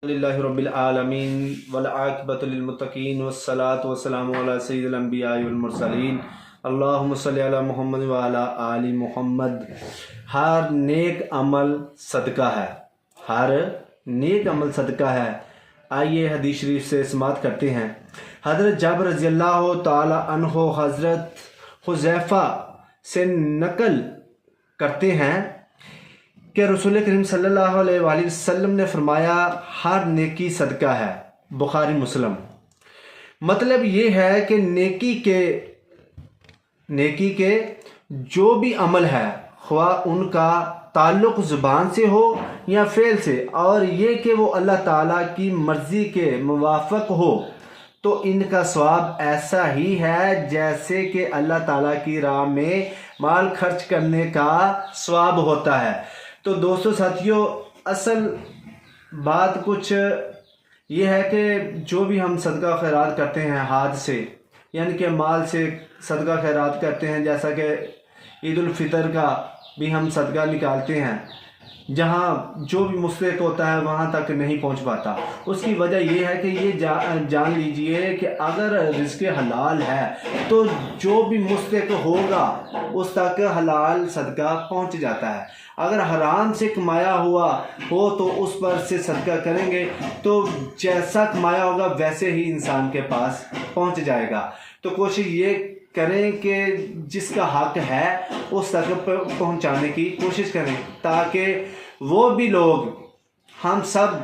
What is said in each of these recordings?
للہ رب العالمین والعاقبۃ للمتقین والصلاۃ والسلام علی سید الانبیاء والمرسلین اللہم صلی علی محمد وعلی آل محمد۔ ہر نیک عمل صدقہ ہے، ہر نیک عمل صدقہ ہے۔ آئیے حدیث شریف سے سماعت کرتے ہیں۔ حضرت جابر رضی اللہ تعالی عنہ حضرت حذیفہ سے نقل کرتے ہیں کہ رسول کریم صلی اللہ علیہ وآلہ وسلم نے فرمایا ہر نیکی صدقہ ہے، بخاری مسلم۔ مطلب یہ ہے کہ نیکی کے جو بھی عمل ہے، خواہ ان کا تعلق زبان سے ہو یا فعل سے، اور یہ کہ وہ اللہ تعالیٰ کی مرضی کے موافق ہو، تو ان کا ثواب ایسا ہی ہے جیسے کہ اللہ تعالیٰ کی راہ میں مال خرچ کرنے کا ثواب ہوتا ہے۔ تو دوستو ساتھیو، اصل بات کچھ یہ ہے کہ جو بھی ہم صدقہ خیرات کرتے ہیں ہاتھ سے، یعنی کہ مال سے صدقہ خیرات کرتے ہیں، جیسا کہ عید الفطر کا بھی ہم صدقہ نکالتے ہیں، جہاں جو بھی مستحق ہوتا ہے وہاں تک نہیں پہنچ پاتا۔ اس کی وجہ یہ ہے کہ یہ جان لیجئے کہ اگر رزق حلال ہے تو جو بھی مستحق ہوگا اس تک حلال صدقہ پہنچ جاتا ہے۔ اگر حرام سے کمایا ہوا ہو تو اس پر سے صدقہ کریں گے تو جیسا کمایا ہوگا ویسے ہی انسان کے پاس پہنچ جائے گا۔ تو کوشش یہ کریں کہ جس کا حق ہے اس تک پہنچانے کی کوشش کریں، تاکہ وہ بھی لوگ ہم سب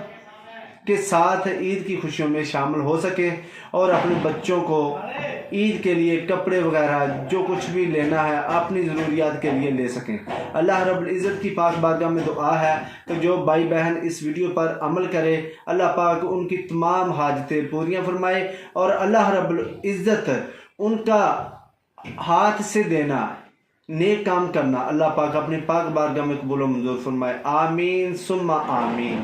کے ساتھ عید کی خوشیوں میں شامل ہو سکیں اور اپنے بچوں کو عید کے لیے کپڑے وغیرہ جو کچھ بھی لینا ہے اپنی ضروریات کے لیے لے سکیں۔ اللہ رب العزت کی پاک بارگاہ میں دعا ہے کہ جو بھائی بہن اس ویڈیو پر عمل کرے، اللہ پاک ان کی تمام حاجتیں پوریاں فرمائے، اور اللہ رب العزت ان کا ہاتھ سے دینا، نیک کام کرنا، اللہ پاک اپنے پاک بارگاہ میں قبول و منظور فرمائے۔ آمین ثم آمین۔